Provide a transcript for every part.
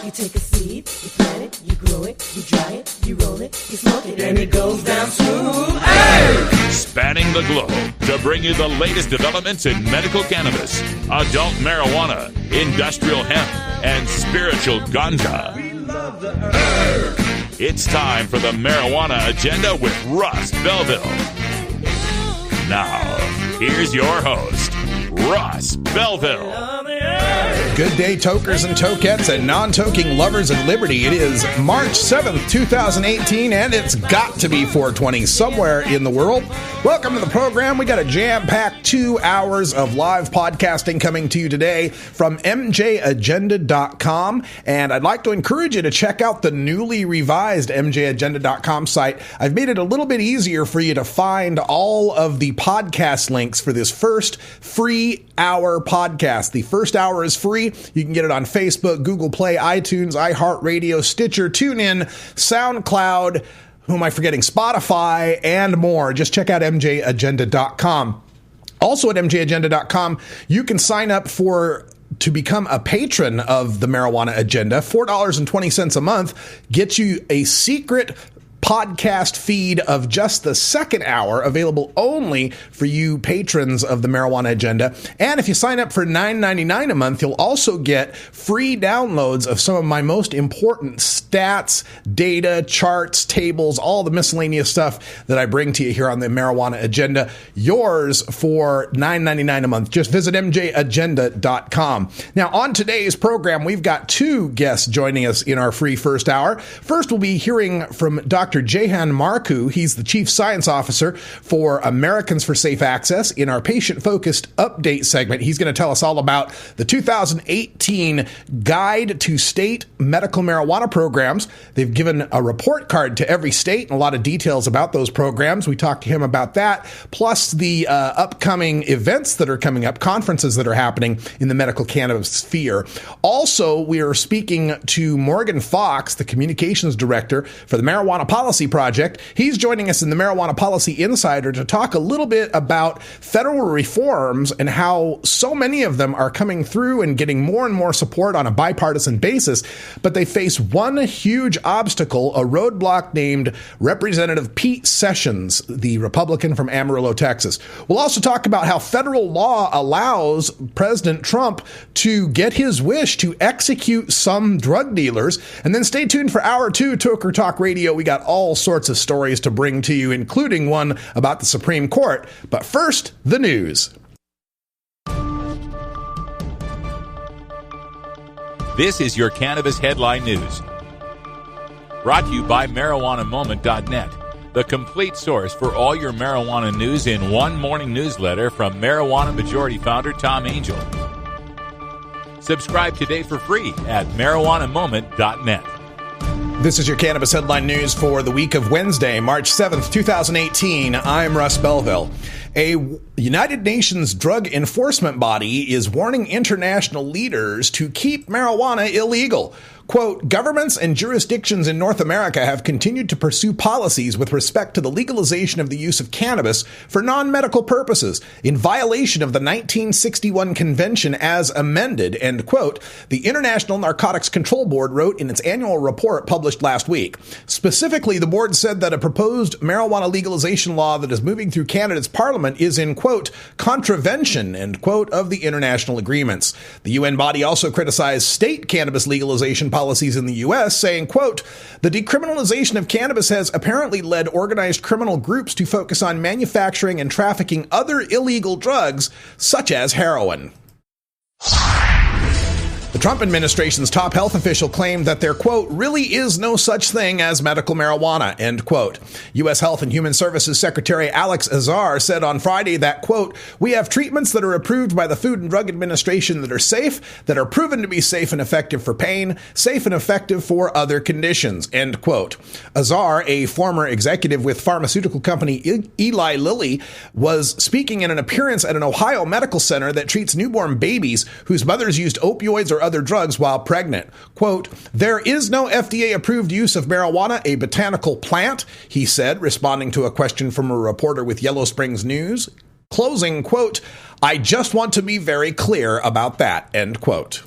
You take a seed, you plant it, you grow it, you dry it, you roll it, you smoke it, and it goes down smooth. Hey! Spanning the globe to bring you the latest developments in medical cannabis, adult marijuana, industrial hemp, and spiritual ganja. We love the herb. It's time for the Marijuana Agenda with Russ Belville. Now, here's your host, Russ Belville. Good day, tokers and tokettes and non-toking lovers of liberty. It is March 7th, 2018, and it's got to be 420 somewhere in the world. Welcome to the program. We got a jam-packed 2 hours of live podcasting coming to you today from mjagenda.com, and I'd like to encourage you to check out the newly revised mjagenda.com site. I've made it a little bit easier for you to find all of the podcast links for this first free hour podcast. The first hour is free. You can get it on Facebook, Google Play, iTunes, iHeartRadio, Stitcher, TuneIn, SoundCloud, who am I forgetting? Spotify, and more. Just check out mjagenda.com. Also at mjagenda.com, you can sign up to become a patron of the Marijuana Agenda. $4.20 a month gets you a secret podcast feed of just the second hour, available only for you patrons of the Marijuana Agenda. And if you sign up for $9.99 a month, you'll also get free downloads of some of my most important stats, data, charts, tables, all the miscellaneous stuff that I bring to you here on the Marijuana Agenda. Yours for $9.99 a month. Just visit mjagenda.com. Now, on today's program, we've got 2 guests joining us in our free first hour. First, we'll be hearing from Dr. Jahan Marcu. He's the Chief Science Officer for Americans for Safe Access. In our patient-focused update segment, he's going to tell us all about the 2018 Guide to State Medical Marijuana Programs. They've given a report card to every state and a lot of details about those programs. We talked to him about that, plus the upcoming events that are coming up, conferences that are happening in the medical cannabis sphere. Also, we are speaking to Morgan Fox, the Communications Director for the Marijuana Policy Project. He's joining us in the Marijuana Policy Insider to talk a little bit about federal reforms and how so many of them are coming through and getting more and more support on a bipartisan basis, but they face one huge obstacle, a roadblock named Representative Pete Sessions, the Republican from Amarillo, Texas. We'll also talk about how federal law allows President Trump to get his wish to execute some drug dealers. And then stay tuned for Hour 2, Toker Talk Radio. We got all sorts of stories to bring to you, including one about the Supreme Court. But first, the news. This is your Cannabis Headline News. Brought to you by MarijuanaMoment.net, the complete source for all your marijuana news in one morning newsletter from Marijuana Majority Founder Tom Angel. Subscribe today for free at MarijuanaMoment.net. This is your Cannabis Headline News for the week of Wednesday, March 7th, 2018. I'm Russ Belville. A United Nations drug enforcement body is warning international leaders to keep marijuana illegal. Quote, governments and jurisdictions in North America have continued to pursue policies with respect to the legalization of the use of cannabis for non-medical purposes in violation of the 1961 convention as amended, end quote, the International Narcotics Control Board wrote in its annual report published last week. Specifically, the board said that a proposed marijuana legalization law that is moving through Canada's parliament is in, quote, contravention, end quote, of the international agreements. The UN body also criticized state cannabis legalization policies in the U.S., saying, quote, the decriminalization of cannabis has apparently led organized criminal groups to focus on manufacturing and trafficking other illegal drugs, such as heroin. The Trump administration's top health official claimed that there, quote, really is no such thing as medical marijuana, end quote. U.S. Health and Human Services Secretary Alex Azar said on Friday that, quote, we have treatments that are approved by the Food and Drug Administration that are safe, that are proven to be safe and effective for pain, safe and effective for other conditions, end quote. Azar, a former executive with pharmaceutical company Eli Lilly, was speaking in an appearance at an Ohio medical center that treats newborn babies whose mothers used opioids or other drugs while pregnant. Quote, there is no FDA-approved use of marijuana, a botanical plant, he said, responding to a question from a reporter with Yellow Springs News. Closing, quote, I just want to be very clear about that, end quote.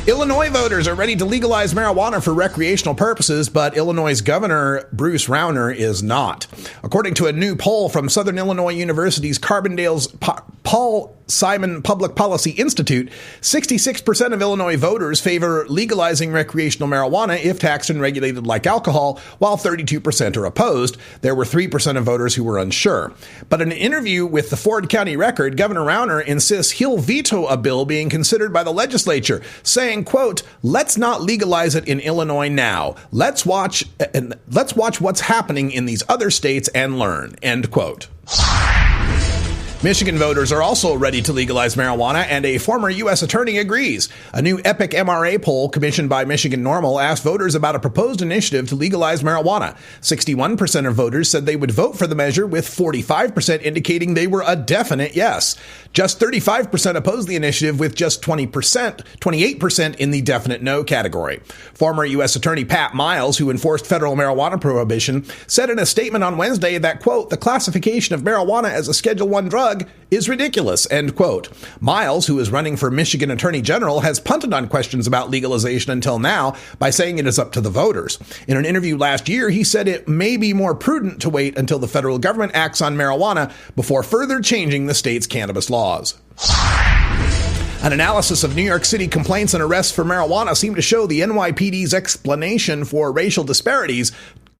Illinois voters are ready to legalize marijuana for recreational purposes, but Illinois Governor Bruce Rauner is not. According to a new poll from Southern Illinois University's Carbondale's Paul Simon Public Policy Institute, 66% of Illinois voters favor legalizing recreational marijuana if taxed and regulated like alcohol, while 32% are opposed. There were 3% of voters who were unsure. But in an interview with the Ford County Record, Governor Rauner insists he'll veto a bill being considered by the legislature, saying, quote, "Let's not legalize it in Illinois now. Let's watch what's happening in these other states and learn," end quote. Michigan voters are also ready to legalize marijuana, and a former U.S. attorney agrees. A new EPIC MRA poll commissioned by Michigan NORML asked voters about a proposed initiative to legalize marijuana. 61% of voters said they would vote for the measure, with 45% indicating they were a definite yes. Just 35% opposed the initiative, with just 28% in the definite no category. Former U.S. Attorney Pat Miles, who enforced federal marijuana prohibition, said in a statement on Wednesday that, quote, "The classification of marijuana as a Schedule I drug is ridiculous," end quote. Miles, who is running for Michigan Attorney General, has punted on questions about legalization until now by saying it is up to the voters. In an interview last year, he said it may be more prudent to wait until the federal government acts on marijuana before further changing the state's cannabis laws. An analysis of New York City complaints and arrests for marijuana seem to show the NYPD's explanation for racial disparities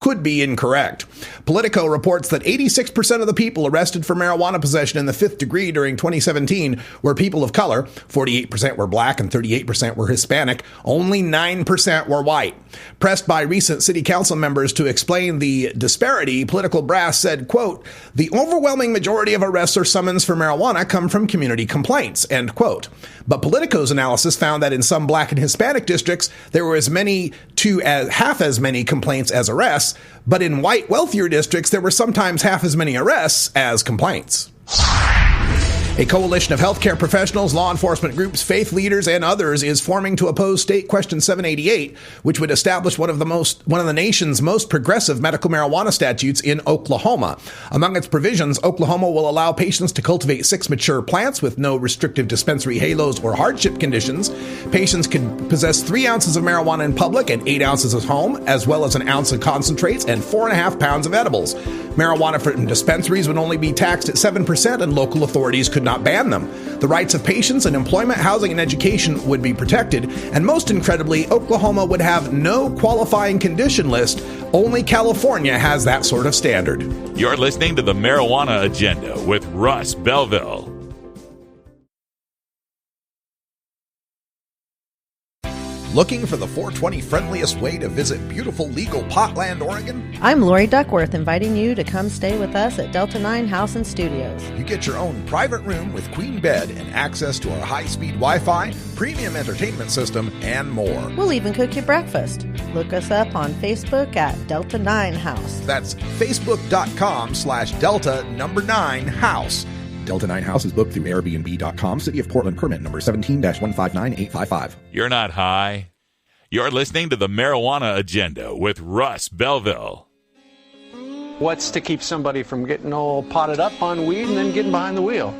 could be incorrect. Politico reports that 86% of the people arrested for marijuana possession in the fifth degree during 2017 were people of color. 48% were black and 38% were Hispanic. Only 9% were white. Pressed by recent city council members to explain the disparity, political brass said, quote, "The overwhelming majority of arrests or summons for marijuana come from community complaints," end quote. But Politico's analysis found that in some black and Hispanic districts, there were as many to half as many complaints as arrests, but in white, wealthier districts, there were sometimes half as many arrests as complaints. A coalition of healthcare professionals, law enforcement groups, faith leaders, and others is forming to oppose State Question 788, which would establish one of the nation's most progressive medical marijuana statutes in Oklahoma. Among its provisions, Oklahoma will allow patients to cultivate 6 mature plants with no restrictive dispensary halos or hardship conditions. Patients can possess 3 ounces of marijuana in public and 8 ounces at home, as well as an ounce of concentrates and 4.5 pounds of edibles. Marijuana from dispensaries would only be taxed at 7%, and local authorities could not ban them. The rights of patients in employment, housing, and education would be protected, and most incredibly, Oklahoma would have no qualifying condition list. Only California has that sort of standard. You're listening to the Marijuana Agenda with Russ Belville. Looking for the 420 friendliest way to visit beautiful legal Potland, Oregon? I'm Lori Duckworth, inviting you to come stay with us at Delta 9 House and Studios. You get your own private room with queen bed and access to our high-speed Wi-Fi, premium entertainment system, and more. We'll even cook you breakfast. Look us up on Facebook at Delta 9 House. That's facebook.com/Delta9House. Delta 9 House is booked through Airbnb.com. City of Portland permit number 17-159855. You're not high. You're listening to the Marijuana Agenda with Russ Belville. What's to keep somebody from getting all potted up on weed and then getting behind the wheel?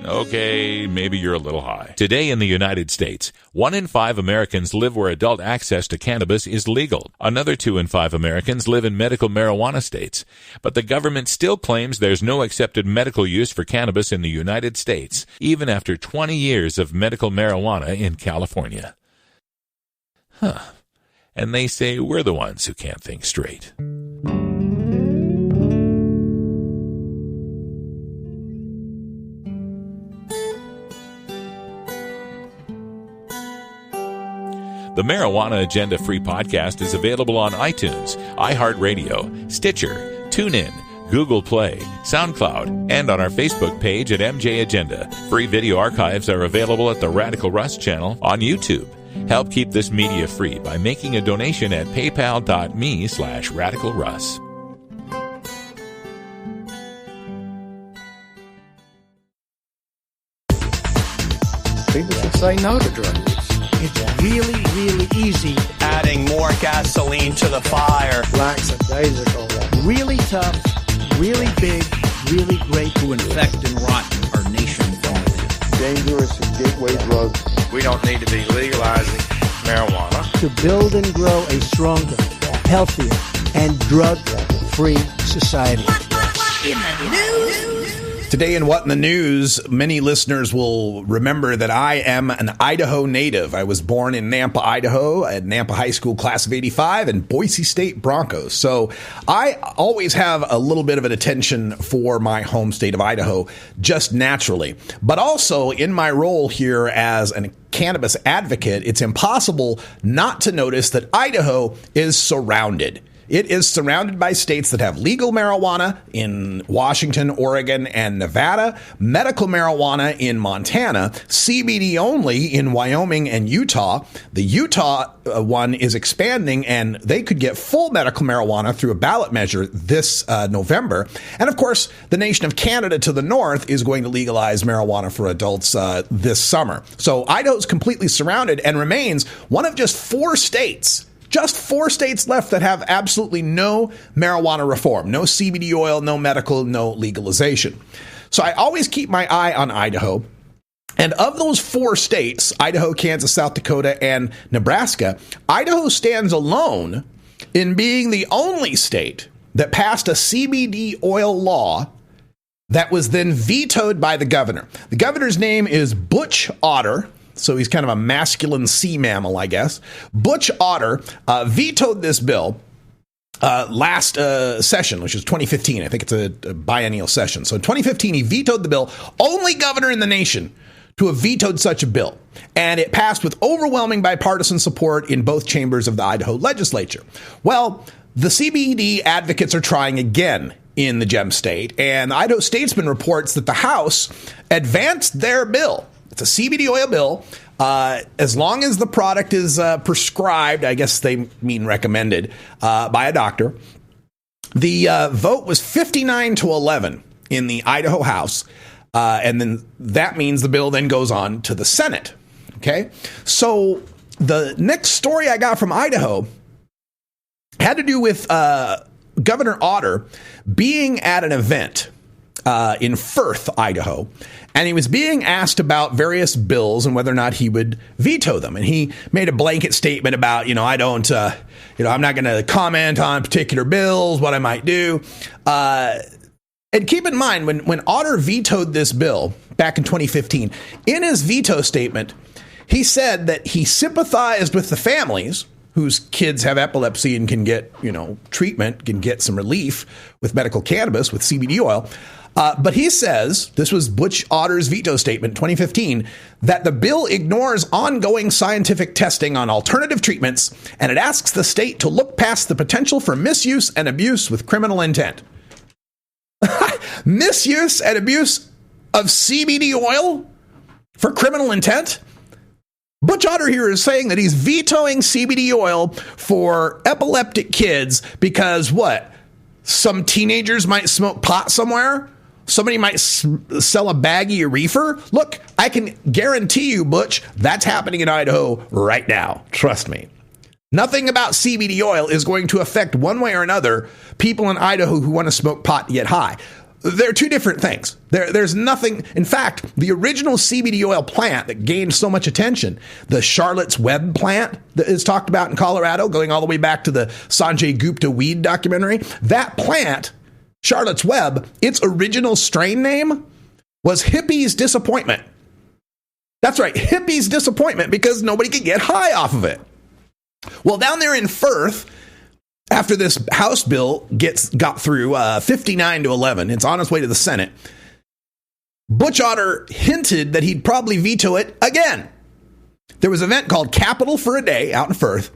Okay, maybe you're a little high. Today in the United States, 1 in 5 Americans live where adult access to cannabis is legal. Another 2 in 5 Americans live in medical marijuana states. But the government still claims there's no accepted medical use for cannabis in the United States, even after 20 years of medical marijuana in California. And they say we're the ones who can't think straight. The Marijuana Agenda free podcast is available on iTunes, iHeartRadio, Stitcher, TuneIn, Google Play, SoundCloud, and on our Facebook page at MJ Agenda. Free video archives are available at the Radical Russ channel on YouTube. Help keep this media free by making a donation at paypal.me/radicalruss. People should say no to drugs. It's really, really easy. Adding more gasoline to the fire. Lackadaisical. Really tough, really big, really great To infect and rot our nation. Dangerous gateway drugs We don't need to be legalizing marijuana. To build and grow a stronger, healthier, and drug-free society. Today in What in the News, many listeners will remember that I am an Idaho native. I was born in Nampa, Idaho, at Nampa High School class of 85 and Boise State Broncos. So I always have a little bit of an attention for my home state of Idaho, just naturally. But also in my role here as a cannabis advocate, it's impossible not to notice that Idaho is surrounded. It is surrounded by states that have legal marijuana in Washington, Oregon, and Nevada, medical marijuana in Montana, CBD only in Wyoming and Utah. The Utah one is expanding, and they could get full medical marijuana through a ballot measure this November. And of course, the nation of Canada to the north is going to legalize marijuana for adults this summer. So Idaho's completely surrounded and remains one of just 4 states. Just 4 states left that have absolutely no marijuana reform, no CBD oil, no medical, no legalization. So I always keep my eye on Idaho. And of those 4 states, Idaho, Kansas, South Dakota, and Nebraska, Idaho stands alone in being the only state that passed a CBD oil law that was then vetoed by the governor. The governor's name is Butch Otter. So he's kind of a masculine sea mammal, I guess. Butch Otter vetoed this bill last session, which is 2015. I think it's a biennial session. So in 2015, he vetoed the bill. Only governor in the nation to have vetoed such a bill. And it passed with overwhelming bipartisan support in both chambers of the Idaho legislature. Well, the CBD advocates are trying again in the Gem State. And the Idaho Statesman reports that the House advanced their bill. It's a CBD oil bill. As long as the product is prescribed, I guess they mean recommended, by a doctor. The vote was 59-11 in the Idaho House. And then that means the bill then goes on to the Senate. Okay. So the next story I got from Idaho had to do with Governor Otter being at an event in Firth, Idaho. And he was being asked about various bills and whether or not he would veto them. And he made a blanket statement about, I don't, I'm not going to comment on particular bills, what I might do. And keep in mind, when Otter vetoed this bill back in 2015, in his veto statement, he said that he sympathized with the families whose kids have epilepsy and can get, treatment, can get some relief with medical cannabis, with CBD oil. But he says, this was Butch Otter's veto statement, 2015, that the bill ignores ongoing scientific testing on alternative treatments, and it asks the state to look past the potential for misuse and abuse with criminal intent. Misuse and abuse of CBD oil for criminal intent? Butch Otter here is saying that he's vetoing CBD oil for epileptic kids because what? Some teenagers might smoke pot somewhere? Somebody might sell a baggie of reefer? Look, I can guarantee you, Butch, that's happening in Idaho right now. Trust me. Nothing about CBD oil is going to affect one way or another people in Idaho who want to smoke pot and get high. They're 2 different things. There's nothing. In fact, the original CBD oil plant that gained so much attention, the Charlotte's Web plant that is talked about in Colorado, going all the way back to the Sanjay Gupta weed documentary, that plant, Charlotte's Web, its original strain name was Hippie's Disappointment. That's right, Hippie's Disappointment, because nobody could get high off of it. Well, down there in Firth, after this House bill got through 59-11, it's on its way to the Senate, Butch Otter hinted that he'd probably veto it again. There was an event called Capital for a Day out in Firth,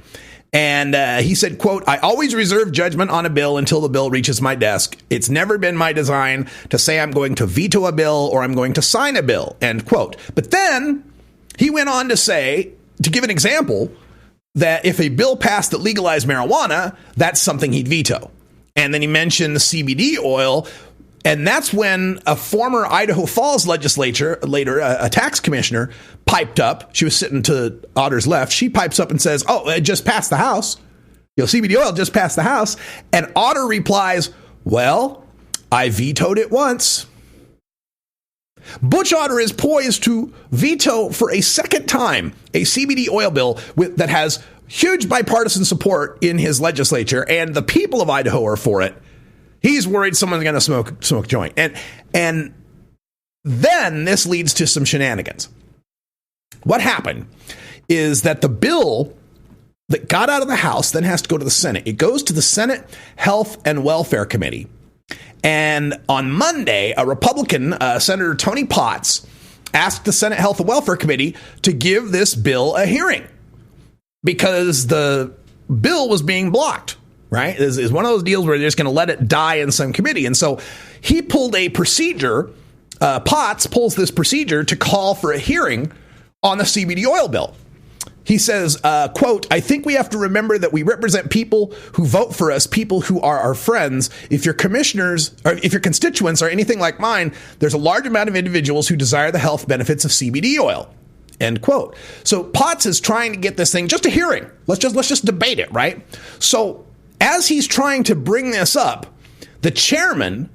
and he said, quote, "I always reserve judgment on a bill until the bill reaches my desk. It's never been my design to say I'm going to veto a bill or I'm going to sign a bill," end quote. But then he went on to say, to give an example, that if a bill passed that legalized marijuana, that's something he'd veto. And then he mentioned the CBD oil, and that's when a former Idaho Falls legislator, later a tax commissioner, piped up. She was sitting to Otter's left. She pipes up and says, "Oh, it just passed the House. CBD oil just passed the House." And Otter replies, "Well, I vetoed it once." Butch Otter is poised to veto for a second time a CBD oil bill that has huge bipartisan support in his legislature, and the people of Idaho are for it. He's worried someone's going to smoke a joint. And then this leads to some shenanigans. What happened is that the bill that got out of the House then has to go to the Senate. It goes to the Senate Health and Welfare Committee. And on Monday, a Republican, Senator Tony Potts, asked the Senate Health and Welfare Committee to give this bill a hearing because the bill was being blocked, right? It's one of those deals where they're just going to let it die in some committee. And so he pulled a procedure. Potts pulls this procedure to call for a hearing on the CBD oil bill. He says, quote, "I think we have to remember that we represent people who vote for us, people who are our friends. If your commissioners or if your constituents are anything like mine, there's a large amount of individuals who desire the health benefits of CBD oil." End quote. So Potts is trying to get this thing just a hearing. Let's just debate it, right? So as he's trying to bring this up, the chairman,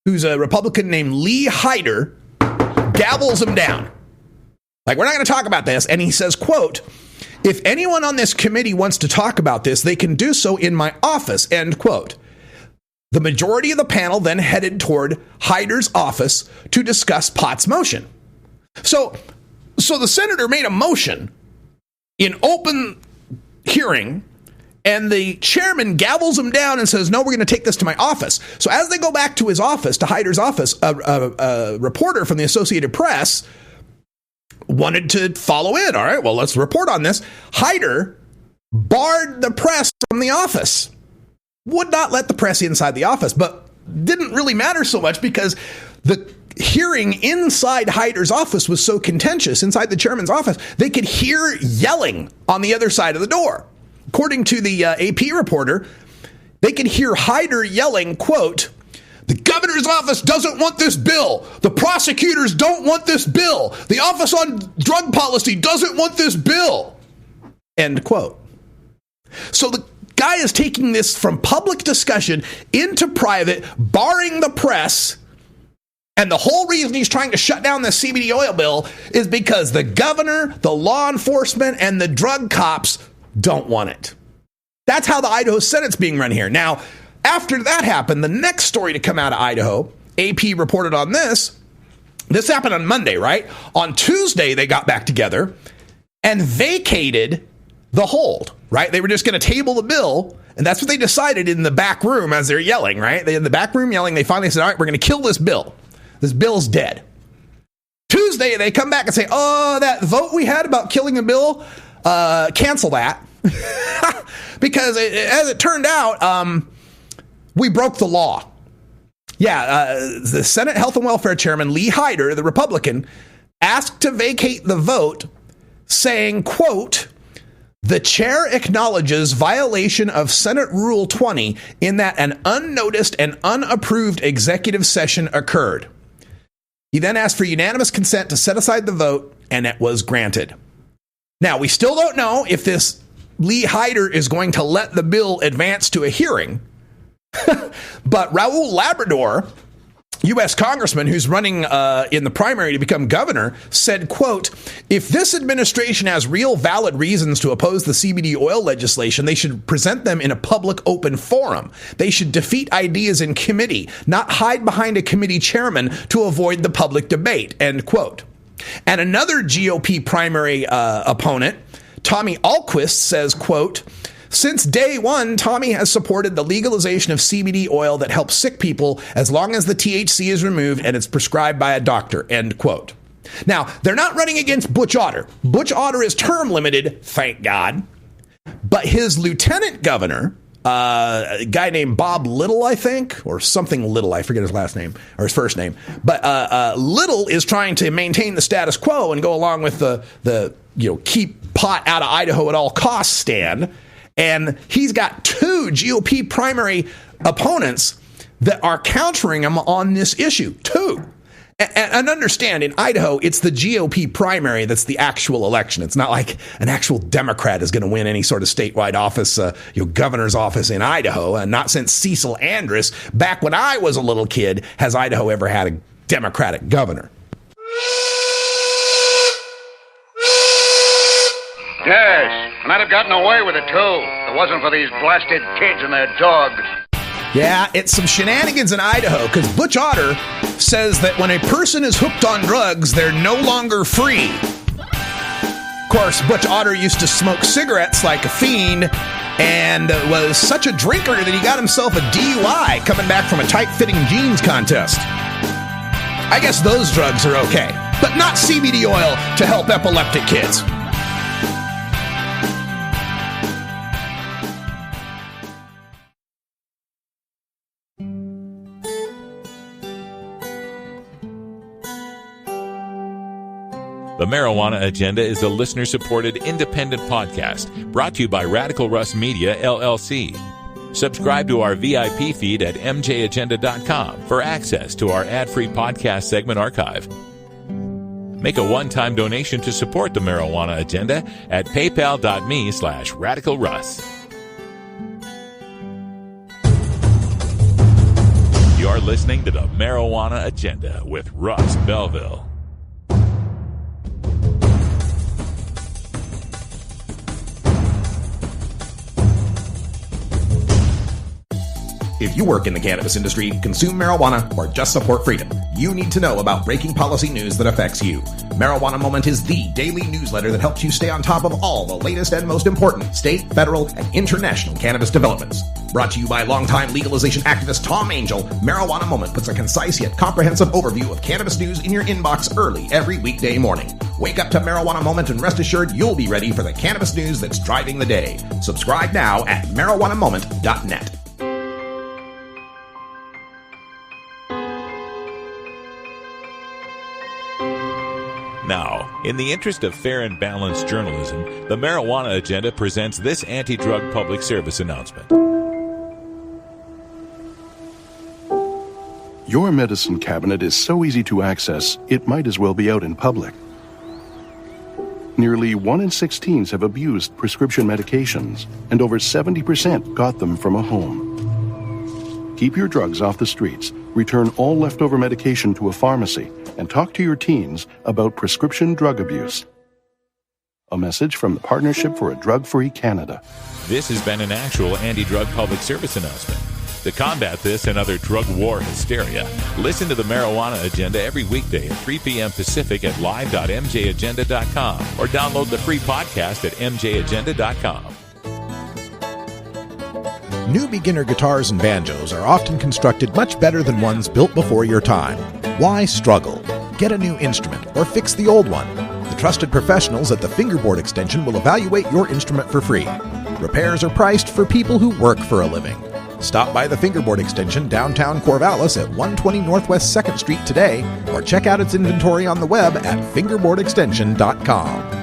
who's a Republican named Lee Hyder, gavels him down. Like, we're not going to talk about this. And he says, quote, "If anyone on this committee wants to talk about this, they can do so in my office," end quote. The majority of the panel then headed toward Hyder's office to discuss Potts' motion. So the senator made a motion in open hearing, and the chairman gavels him down and says, "No, we're going to take this to my office." So as they go back to his office, to Hyder's office, a reporter from the Associated Press wanted to follow in. All right, well, let's report on this. Hyder barred the press from the office, would not let the press inside the office, but didn't really matter so much because the hearing inside Hyder's office was so contentious. Inside the chairman's office, they could hear yelling on the other side of the door. According to the AP reporter, they could hear Hyder yelling, quote, "The governor's office doesn't want this bill. The prosecutors don't want this bill. The Office on Drug Policy doesn't want this bill." End quote. So the guy is taking this from public discussion into private, barring the press. And the whole reason he's trying to shut down the CBD oil bill is because the governor, the law enforcement, and the drug cops don't want it. That's how the Idaho Senate's being run here. Now, after that happened, the next story to come out of Idaho, AP reported on this. This happened on Monday, right? On Tuesday, they got back together and vacated the hold, right? They were just going to table the bill, and that's what they decided in the back room as they're yelling, right? They in the back room yelling, they finally said, "All right, we're going to kill this bill. This bill's dead." Tuesday, they come back and say, "Oh, that vote we had about killing the bill, cancel that." Because as it turned out, we broke the law. The Senate Health and Welfare Chairman, Lee Hyder, the Republican, asked to vacate the vote, saying, quote, "The chair acknowledges violation of Senate Rule 20 in that an unnoticed and unapproved executive session occurred." He then asked for unanimous consent to set aside the vote, and it was granted. Now, we still don't know if this Lee Hyder is going to let the bill advance to a hearing. But Raul Labrador, U.S. congressman who's running in the primary to become governor, said, quote, "If this administration has real valid reasons to oppose the CBD oil legislation, they should present them in a public open forum. They should defeat ideas in committee, not hide behind a committee chairman to avoid the public debate," end quote. And another GOP primary opponent, Tommy Alquist, says, quote, "Since day one, Tommy has supported the legalization of CBD oil that helps sick people as long as the THC is removed and it's prescribed by a doctor," end quote. Now, they're not running against Butch Otter. Butch Otter is term limited, thank God. But his lieutenant governor, a guy named Bob Little, I think, or something Little, I forget his last name or his first name. But Little is trying to maintain the status quo and go along with the keep pot out of Idaho at all costs stand. And he's got two GOP primary opponents that are countering him on this issue. Two. And understand, in Idaho, it's the GOP primary that's the actual election. It's not like an actual Democrat is going to win any sort of statewide office, governor's office in Idaho. And not since Cecil Andrus, back when I was a little kid, has Idaho ever had a Democratic governor. Yes, and I'd have gotten away with it, too. If it wasn't for these blasted kids and their dog. Yeah, it's some shenanigans in Idaho, because Butch Otter says that when a person is hooked on drugs, they're no longer free. Of course, Butch Otter used to smoke cigarettes like a fiend and was such a drinker that he got himself a DUI coming back from a tight-fitting jeans contest. I guess those drugs are okay, but not CBD oil to help epileptic kids. The Marijuana Agenda is a listener-supported independent podcast brought to you by Radical Russ Media, LLC. Subscribe to our VIP feed at mjagenda.com for access to our ad-free podcast segment archive. Make a one-time donation to support the Marijuana Agenda at paypal.me/radicalruss. You're listening to the Marijuana Agenda with Russ Belville. If you work in the cannabis industry, consume marijuana, or just support freedom, you need to know about breaking policy news that affects you. Marijuana Moment is the daily newsletter that helps you stay on top of all the latest and most important state, federal, and international cannabis developments. Brought to you by longtime legalization activist Tom Angel, Marijuana Moment puts a concise yet comprehensive overview of cannabis news in your inbox early every weekday morning. Wake up to Marijuana Moment and rest assured you'll be ready for the cannabis news that's driving the day. Subscribe now at marijuanamoment.net. Now, in the interest of fair and balanced journalism, the Marijuana Agenda presents this anti-drug public service announcement. Your medicine cabinet is so easy to access, it might as well be out in public. Nearly 1 in 6 teens have abused prescription medications, and over 70% got them from a home. Keep your drugs off the streets, return all leftover medication to a pharmacy, and talk to your teens about prescription drug abuse. A message from the Partnership for a Drug-Free Canada. This has been an actual anti-drug public service announcement. To combat this and other drug war hysteria, listen to the Marijuana Agenda every weekday at 3 p.m. Pacific at live.mjagenda.com or download the free podcast at mjagenda.com. New beginner guitars and banjos are often constructed much better than ones built before your time. Why struggle? Get a new instrument or fix the old one. The trusted professionals at the Fingerboard Extension will evaluate your instrument for free. Repairs are priced for people who work for a living. Stop by the Fingerboard Extension downtown Corvallis at 120 Northwest 2nd Street today or check out its inventory on the web at fingerboardextension.com.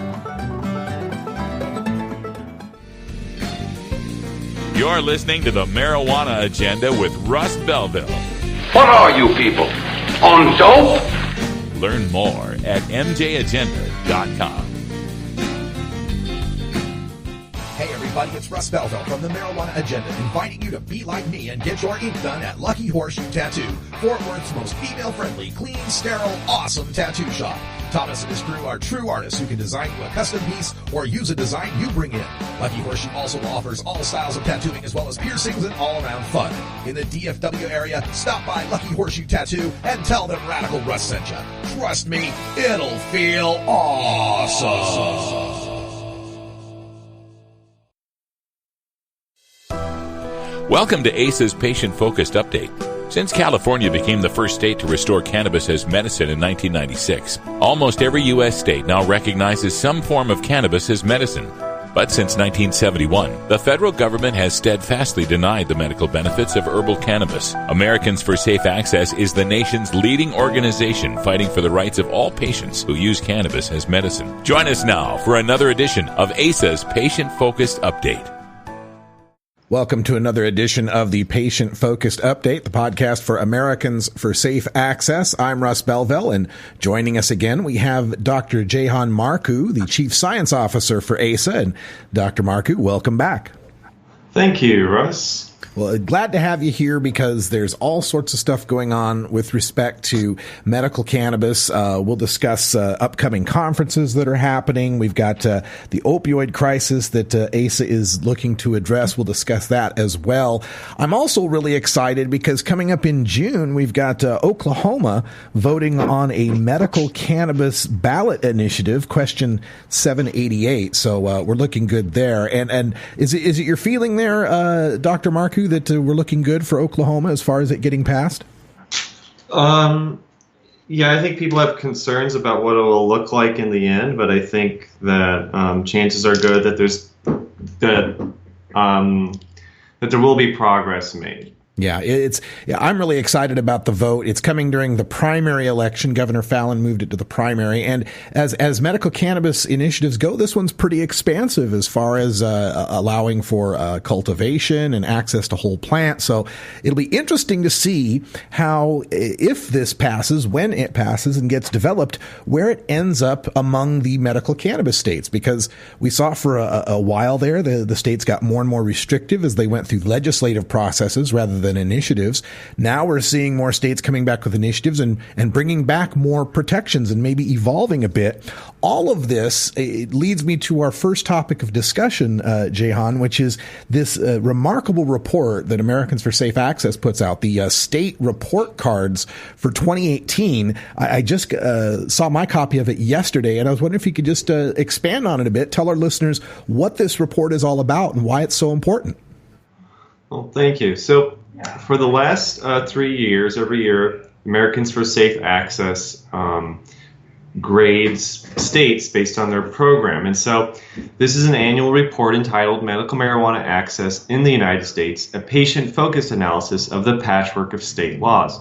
You're listening to the Marijuana Agenda with Russ Belville. What are you people? On dope? Learn more at mjagenda.com. Hey everybody, it's Russ Belville from the Marijuana Agenda, inviting you to be like me and get your ink done at Lucky Horseshoe Tattoo, Fort Worth's most female-friendly, clean, sterile, awesome tattoo shop. Thomas and his crew are true artists who can design you a custom piece or use a design you bring in. Lucky Horseshoe also offers all styles of tattooing as well as piercings and all-around fun. In the DFW area, stop by Lucky Horseshoe Tattoo and tell them Radical Russ sent you. Trust me, it'll feel awesome. Welcome to ACE's Patient-Focused Update. Since California became the first state to restore cannabis as medicine in 1996, almost every U.S. state now recognizes some form of cannabis as medicine. But since 1971, the federal government has steadfastly denied the medical benefits of herbal cannabis. Americans for Safe Access is the nation's leading organization fighting for the rights of all patients who use cannabis as medicine. Join us now for another edition of ACE's Patient-Focused Update. Welcome to another edition of the Patient Focused Update, the podcast for Americans for Safe Access. I'm Russ Belville, and joining us again, we have Dr. Jahan Marcu, the Chief Science Officer for ASA. And Dr. Marcu, welcome back. Thank you, Russ. Well, glad to have you here because there's all sorts of stuff going on with respect to medical cannabis. We'll discuss upcoming conferences that are happening. We've got the opioid crisis that ASA is looking to address. We'll discuss that as well. I'm also really excited because coming up in June, we've got Oklahoma voting on a medical cannabis ballot initiative, question 788. So we're looking good there. And is it your feeling there, Dr. Marcu, that we're looking good for Oklahoma as far as it getting passed? Yeah, I think people have concerns about what it will look like in the end, but I think that chances are good that that there will be progress made. Yeah, I'm really excited about the vote. It's coming during the primary election. Governor Fallin moved it to the primary. And as medical cannabis initiatives go, this one's pretty expansive as far as allowing for cultivation and access to whole plants. So it'll be interesting to see how, if this passes, when it passes and gets developed, where it ends up among the medical cannabis states. Because we saw for a while there, the states got more and more restrictive as they went through legislative processes rather than initiatives. Now we're seeing more states coming back with initiatives and bringing back more protections and maybe evolving a bit. All of this, it leads me to our first topic of discussion, Jahan, which is this remarkable report that Americans for Safe Access puts out, the state report cards for 2018. I just saw my copy of it yesterday, and I was wondering if you could just expand on it a bit, tell our listeners what this report is all about and why it's so important. Well, thank you. So for the last 3 years, every year, Americans for Safe Access grades states based on their program. And so this is an annual report entitled Medical Marijuana Access in the United States, a patient-focused analysis of the patchwork of state laws.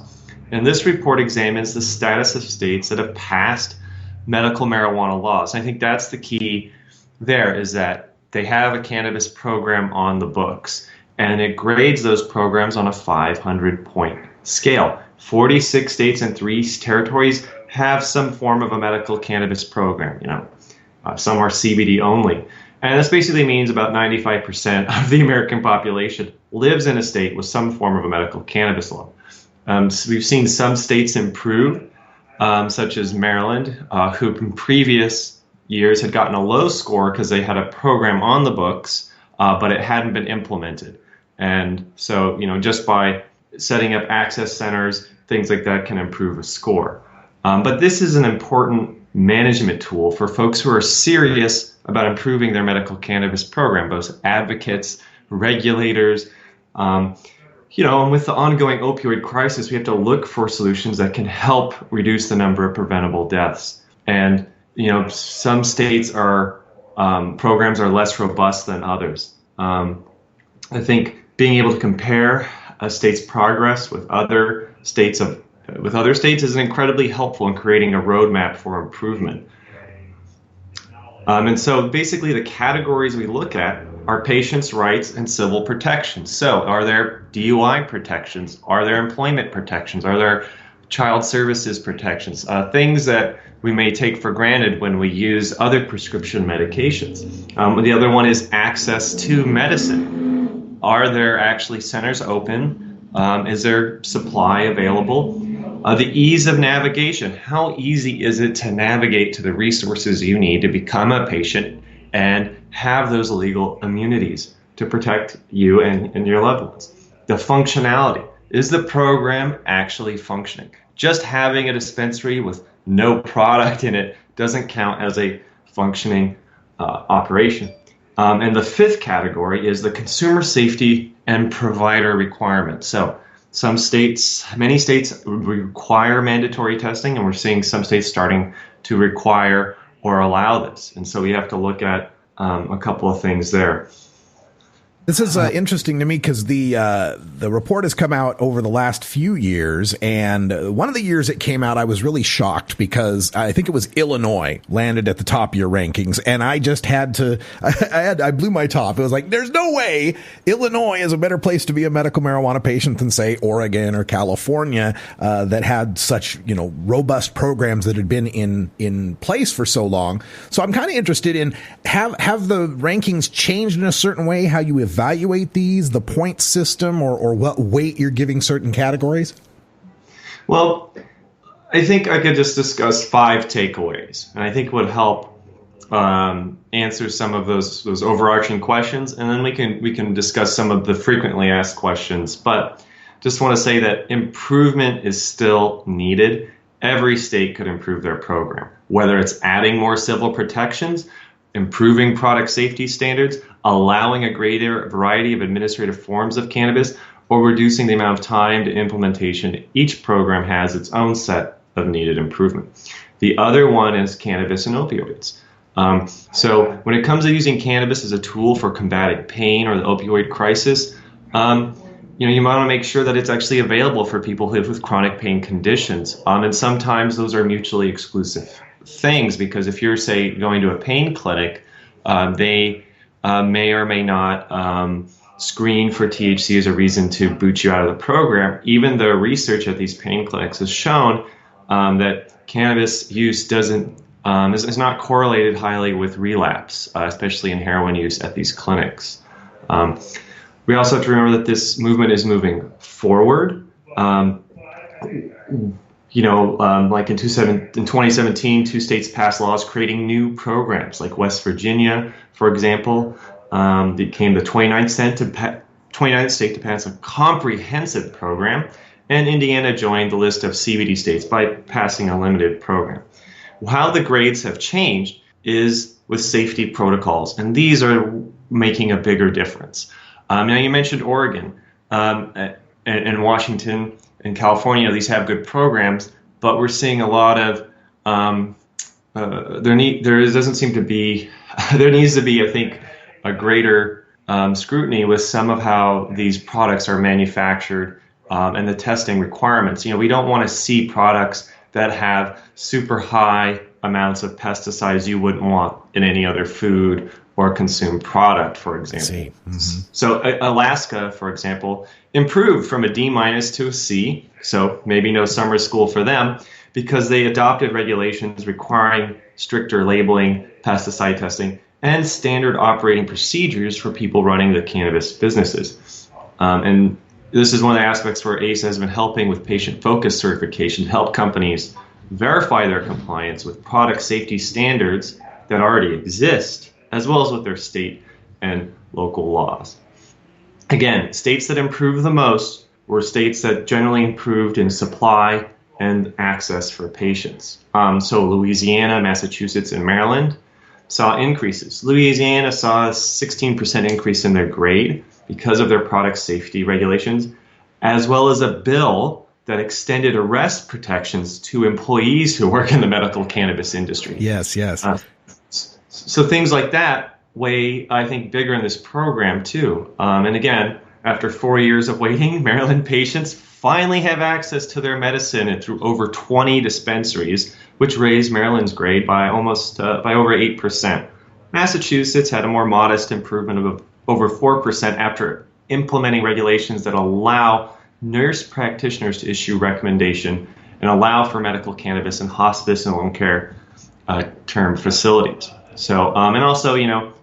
And this report examines the status of states that have passed medical marijuana laws. And I think that's the key there, is that they have a cannabis program on the books. And it grades those programs on a 500-point scale. 46 states and 3 territories have some form of a medical cannabis program. Some are CBD only. And this basically means about 95% of the American population lives in a state with some form of a medical cannabis law. So we've seen some states improve, such as Maryland, who in previous years had gotten a low score because they had a program on the books, but it hadn't been implemented. And so, just by setting up access centers, things like that can improve a score. But this is an important management tool for folks who are serious about improving their medical cannabis program, both advocates, regulators. And with the ongoing opioid crisis, we have to look for solutions that can help reduce the number of preventable deaths. And, some states are programs are less robust than others. I think being able to compare a state's progress with other states is incredibly helpful in creating a roadmap for improvement. And so basically the categories we look at are patients' rights and civil protections. So are there DUI protections? Are there employment protections? Are there child services protections? Things that we may take for granted when we use other prescription medications. The other one is access to medicine. Are there actually centers open? Is there supply available? The ease of navigation. How easy is it to navigate to the resources you need to become a patient and have those legal immunities to protect you and your loved ones? The functionality. Is the program actually functioning? Just having a dispensary with no product in it doesn't count as a functioning operation. And the fifth category is the consumer safety and provider requirements. So many states require mandatory testing, and we're seeing some states starting to require or allow this. And so we have to look at a couple of things there. This is interesting to me because the report has come out over the last few years, and one of the years it came out, I was really shocked because I think it was Illinois landed at the top of your rankings, and I just had to, I blew my top. It was like, there's no way Illinois is a better place to be a medical marijuana patient than, say, Oregon or California that had such, robust programs that had been in place for so long. So I'm kind of interested in have the rankings changed in a certain way, how you evaluate these, the point system, or what weight you're giving certain categories? Well, I think I could just discuss 5 takeaways, and I think it would help answer some of those overarching questions, and then we can discuss some of the frequently asked questions. But just want to say that improvement is still needed. Every state could improve their program, whether it's adding more civil protections, improving product safety standards, allowing a greater variety of administrative forms of cannabis, or reducing the amount of time to implementation. Each program has its own set of needed improvement. The other one is cannabis and opioids. So when it comes to using cannabis as a tool for combating pain or the opioid crisis, you want to make sure that it's actually available for people who live with chronic pain conditions. And sometimes those are mutually exclusive things, because if you're, say, going to a pain clinic, they may or may not screen for THC as a reason to boot you out of the program, even though research at these pain clinics has shown that cannabis use is not correlated highly with relapse, especially in heroin use at these clinics. We also have to remember that this movement is moving forward. Like in 2017, 2 states passed laws creating new programs, like West Virginia, for example, became the 29th state to pass a comprehensive program, and Indiana joined the list of CBD states by passing a limited program. How the grades have changed is with safety protocols, and these are making a bigger difference. Now, you mentioned Oregon and Washington and California. These have good programs, but we're seeing a lot of there needs to be, I think, a greater scrutiny with some of how these products are manufactured and the testing requirements. We don't want to see products that have super high amounts of pesticides you wouldn't want in any other food or consumed product, for example. Mm-hmm. So Alaska, for example, improved from a D- to a C, so maybe no summer school for them, because they adopted regulations requiring stricter labeling, pesticide testing, and standard operating procedures for people running the cannabis businesses. And this is one of the aspects where ACE has been helping with patient-focused certification to help companies verify their compliance with product safety standards that already exist, as well as with their state and local laws. Again, states that improved the most were states that generally improved in supply and access for patients. So Louisiana, Massachusetts, and Maryland saw increases. Louisiana saw a 16% increase in their grade because of their product safety regulations, as well as a bill that extended arrest protections to employees who work in the medical cannabis industry. Yes. So things like that weigh, I think, bigger in this program, too. And again, after 4 years of waiting, Maryland patients finally have access to their medicine and through over 20 dispensaries, which raised Maryland's grade by over 8%. Massachusetts had a more modest improvement of over 4% after implementing regulations that allow nurse practitioners to issue recommendation and allow for medical cannabis in hospice and home care term facilities. So, and also,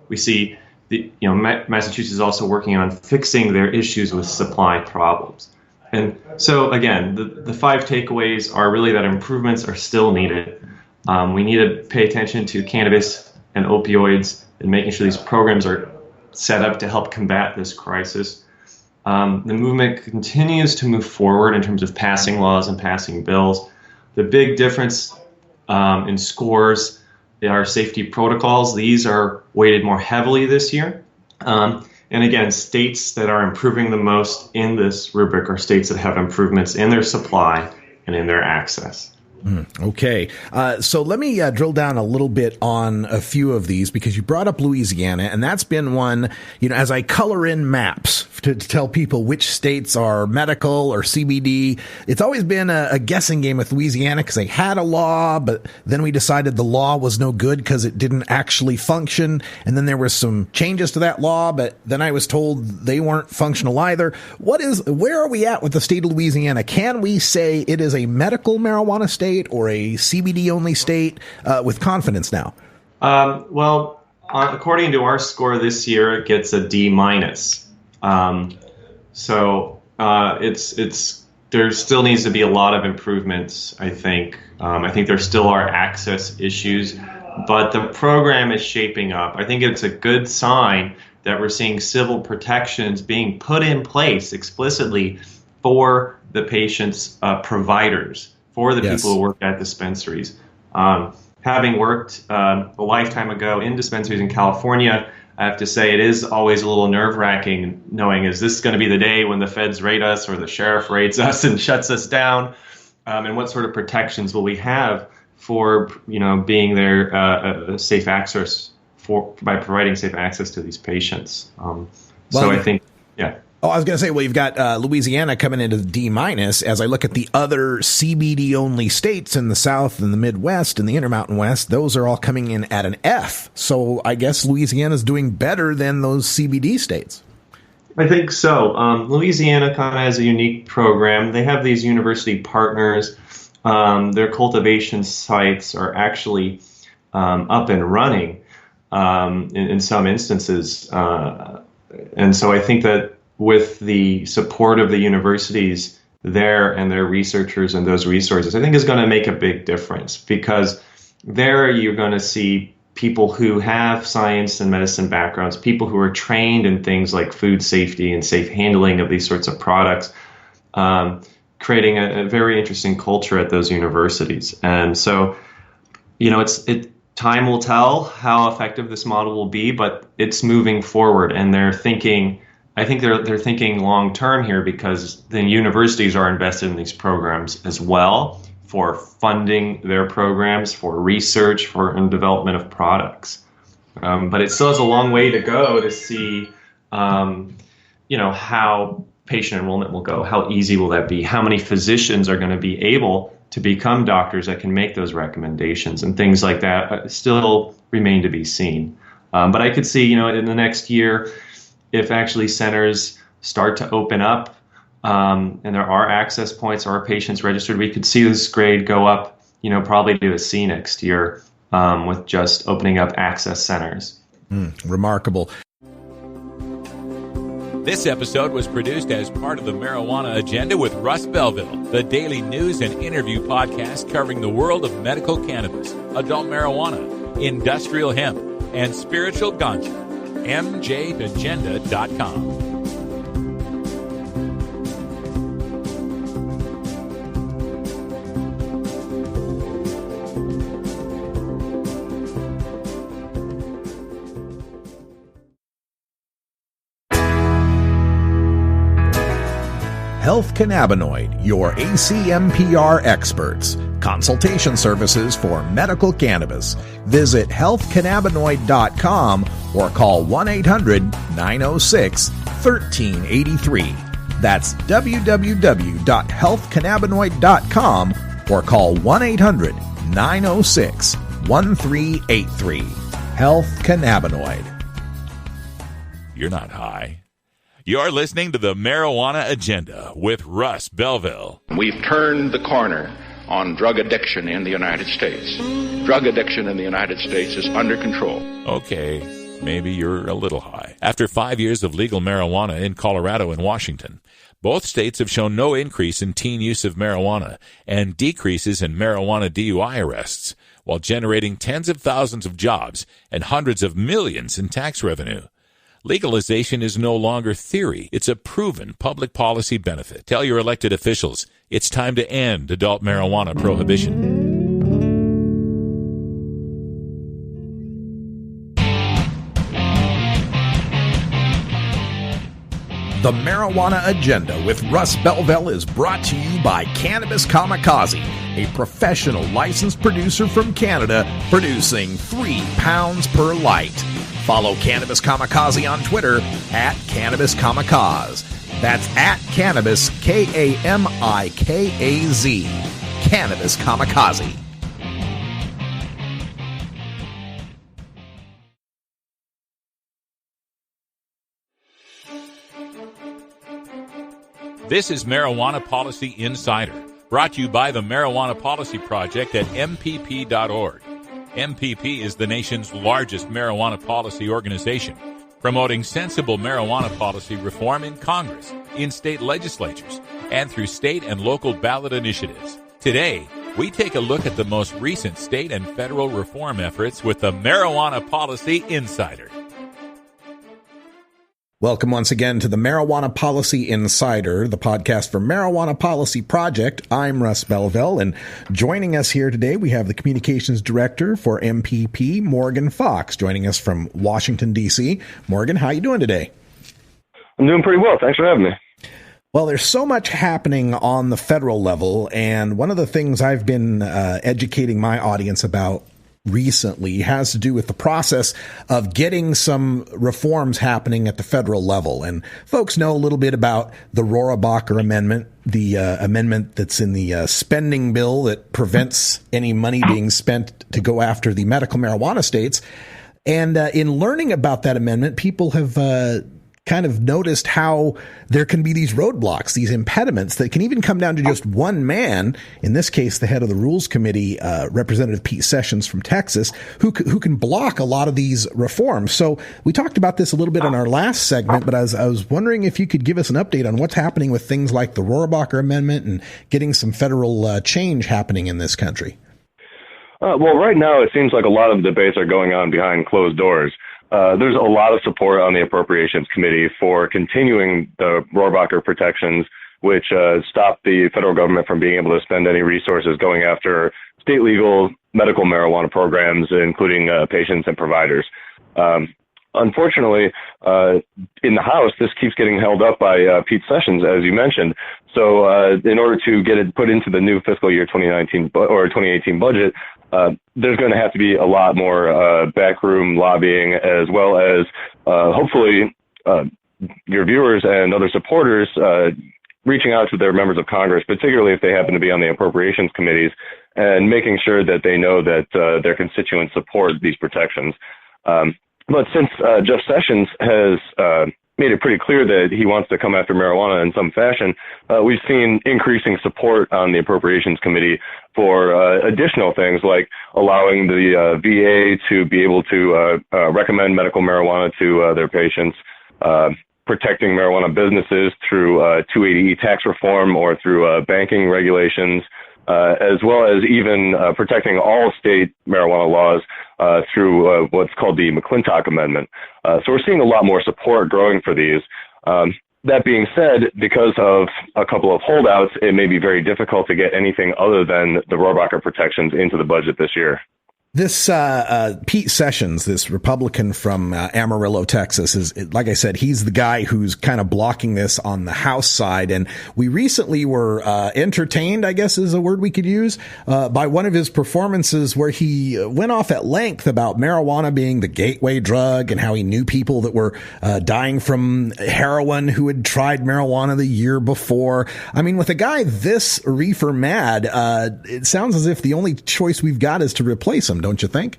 we see Massachusetts is also working on fixing their issues with supply problems. And so, again, the 5 takeaways are really that improvements are still needed. We need to pay attention to cannabis and opioids and making sure these programs are set up to help combat this crisis. The movement continues to move forward in terms of passing laws and passing bills. The big difference in scores are safety protocols. These are weighted more heavily this year. And again, states that are improving the most in this rubric are states that have improvements in their supply and in their access. Okay. So let me drill down a little bit on a few of these, because you brought up Louisiana, and that's been one, as I color in maps to tell people which states are medical or CBD, it's always been a guessing game with Louisiana, because they had a law, but then we decided the law was no good because it didn't actually function. And then there was some changes to that law, but then I was told they weren't functional either. Where are we at with the state of Louisiana? Can we say it is a medical marijuana state or a CBD only state with confidence now? Well, according to our score this year, it gets a D-. There still needs to be a lot of improvements, I think. I think there still are access issues, but the program is shaping up. I think it's a good sign that we're seeing civil protections being put in place explicitly for the patient's providers, for the people who work at dispensaries. Having worked a lifetime ago in dispensaries in California, I have to say it is always a little nerve-wracking knowing, is this going to be the day when the feds raid us or the sheriff raids us and shuts us down? And what sort of protections will we have for, being there safe access by providing safe access to these patients? I think, yeah. Oh, I was going to say, well, you've got Louisiana coming into the D-. As I look at the other CBD-only states in the South and the Midwest and the Intermountain West, those are all coming in at an F. So I guess Louisiana's doing better than those CBD states. I think so. Louisiana kind of has a unique program. They have these university partners. Their cultivation sites are actually up and running in some instances. And so I think that with the support of the universities there and their researchers and those resources, I think is going to make a big difference, because there you're going to see people who have science and medicine backgrounds, people who are trained in things like food safety and safe handling of these sorts of products, creating a very interesting culture at those universities. And so, time will tell how effective this model will be, but it's moving forward, and they're thinking long term here, because the universities are invested in these programs as well for funding their programs, for research, and development of products. But it still has a long way to go to see, how patient enrollment will go. How easy will that be? How many physicians are going to be able to become doctors that can make those recommendations, and things like that still remain to be seen. But I could see, in the next year, if actually centers start to open up and there are access points or patients registered, we could see this grade go up, probably to a C next year with just opening up access centers. Remarkable. This episode was produced as part of the Marijuana Agenda with Russ Belville, the daily news and interview podcast covering the world of medical cannabis, adult marijuana, industrial hemp, and spiritual ganja. MJAgenda.com. Health Cannabinoid, your ACMPR experts. Consultation services for medical cannabis. Visit healthcannabinoid.com or call 1-800-906-1383. That's www.healthcannabinoid.com or call 1-800-906-1383. Health Cannabinoid. You're not high. You're listening to the Marijuana Agenda with Russ Belville. We've turned the corner on drug addiction in the United States. Drug addiction in the United States is under control. Okay, maybe you're a little high. After 5 years of legal marijuana in Colorado and Washington, both states have shown no increase in teen use of marijuana and decreases in marijuana DUI arrests, while generating tens of thousands of jobs and hundreds of millions in tax revenue. Legalization is no longer theory. It's a proven public policy benefit. Tell your elected officials it's time to end adult marijuana prohibition. The Marijuana Agenda with Russ Belville is brought to you by Cannabis Kamikaze, a professional licensed producer from Canada producing 3 pounds per light. Follow Cannabis Kamikaze on Twitter at Cannabis Kamikaze. That's at Cannabis, Kamikaze. Cannabis Kamikaze. This is Marijuana Policy Insider, brought to you by the Marijuana Policy Project at MPP.org. MPP is the nation's largest marijuana policy organization, promoting sensible marijuana policy reform in Congress, in state legislatures, and through state and local ballot initiatives. Today, we take a look at the most recent state and federal reform efforts with the Marijuana Policy Insider. Welcome once again to the Marijuana Policy Insider, the podcast for Marijuana Policy Project. I'm Russ Belville, and joining us here today, we have the Communications Director for MPP, Morgan Fox, joining us from Washington, D.C. Morgan, how you doing today? I'm doing pretty well. Thanks for having me. Well, there's so much happening on the federal level, and one of the things I've been educating my audience about recently has to do with the process of getting some reforms happening at the federal level. And folks know a little bit about the Rohrabacher Amendment, the amendment that's in the spending bill that prevents any money being spent to go after the medical marijuana states. And in learning about that amendment, people have kind of noticed how there can be these roadblocks, these impediments that can even come down to just one man, in this case, the head of the Rules Committee, Representative Pete Sessions from Texas, who can block a lot of these reforms. So we talked about this a little bit in our last segment, but I was wondering if you could give us an update on what's happening with things like the Rohrabacher Amendment and getting some federal change happening in this country. Well, right now, it seems like a lot of debates are going on behind closed doors. There's a lot of support on the Appropriations Committee for continuing the Rohrabacher protections, which stop the federal government from being able to spend any resources going after state legal medical marijuana programs, including patients and providers. Unfortunately, in the House, this keeps getting held up by Pete Sessions, as you mentioned. So in order to get it put into the new fiscal year 2019 or 2018 budget, there's going to have to be a lot more backroom lobbying, as well as hopefully your viewers and other supporters reaching out to their members of Congress, particularly if they happen to be on the appropriations committees, and making sure that they know that their constituents support these protections. But since Jeff Sessions has made it pretty clear that he wants to come after marijuana in some fashion, we've seen increasing support on the Appropriations Committee for additional things like allowing the VA to be able to recommend medical marijuana to their patients, protecting marijuana businesses through 280E tax reform or through banking regulations, as well as even protecting all state marijuana laws through what's called the McClintock Amendment. So we're seeing a lot more support growing for these. That being said, because of a couple of holdouts, it may be very difficult to get anything other than the Rohrabacher protections into the budget this year. This Pete Sessions, this Republican from Amarillo, Texas, is, like I said, he's the guy who's kind of blocking this on the House side. And we recently were entertained, I guess is a word we could use, by one of his performances where he went off at length about marijuana being the gateway drug and how he knew people that were dying from heroin who had tried marijuana the year before. I mean, with a guy this reefer mad, it sounds as if the only choice we've got is to replace him. Don't you think?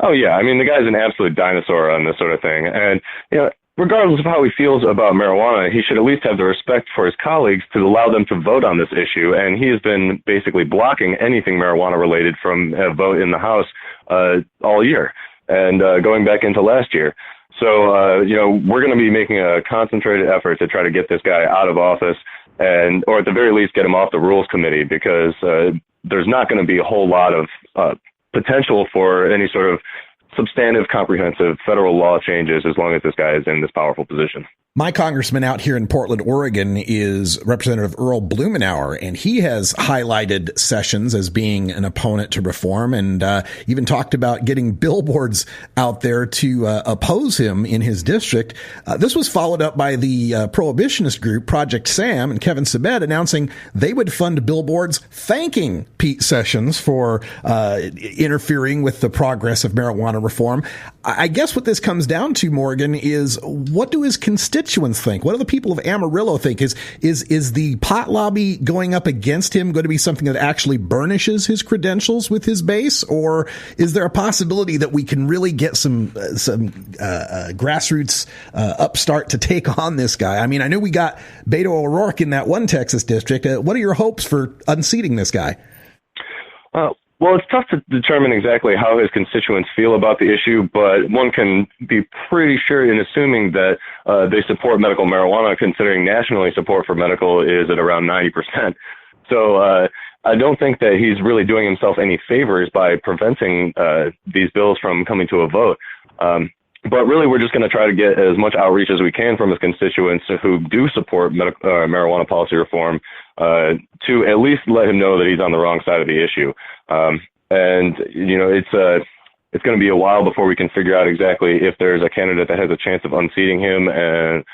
Oh, yeah. I mean, the guy's an absolute dinosaur on this sort of thing. And, you know, regardless of how he feels about marijuana, he should at least have the respect for his colleagues to allow them to vote on this issue. And he has been basically blocking anything marijuana related from a vote in the House all year and going back into last year. So, you know, we're going to be making a concentrated effort to try to get this guy out of office and, or at the very least, get him off the Rules Committee, because there's not going to be a whole lot of potential for any sort of substantive, comprehensive federal law changes as long as this guy is in this powerful position. My congressman out here in Portland, Oregon, is Representative Earl Blumenauer, and he has highlighted Sessions as being an opponent to reform and even talked about getting billboards out there to oppose him in his district. This was followed up by the prohibitionist group Project Sam and Kevin Sabet announcing they would fund billboards thanking Pete Sessions for interfering with the progress of marijuana reform. I guess what this comes down to, Morgan, is what do his constituents think? What do the people of Amarillo think? Is the pot lobby going up against him going to be something that actually burnishes his credentials with his base, or is there a possibility that we can really get some grassroots upstart to take on this guy? I mean, I know we got Beto O'Rourke in that one Texas district. What are your hopes for unseating this guy? Well, it's tough to determine exactly how his constituents feel about the issue, but one can be pretty sure in assuming that they support medical marijuana, considering nationally support for medical is at around 90%. So I don't think that he's really doing himself any favors by preventing these bills from coming to a vote. But really, we're just going to try to get as much outreach as we can from his constituents who do support marijuana policy reform to at least let him know that he's on the wrong side of the issue. And, you know, it's going to be a while before we can figure out exactly if there's a candidate that has a chance of unseating him and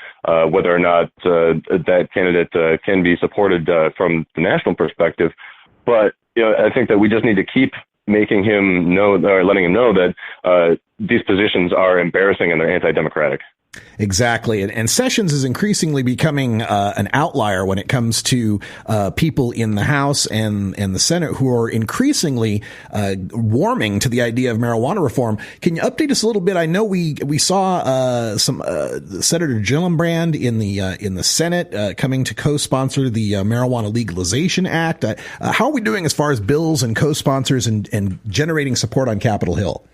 whether or not that candidate can be supported from the national perspective. But, you know, I think that we just need to keep making him know or letting him know that these positions are embarrassing and they're anti-democratic. Exactly. And Sessions is increasingly becoming an outlier when it comes to people in the House and the Senate who are increasingly warming to the idea of marijuana reform. Can you update us a little bit? I know we saw some Senator Gillibrand in the Senate coming to co-sponsor the Marijuana Legalization Act. How are we doing as far as bills and co-sponsors and generating support on Capitol Hill?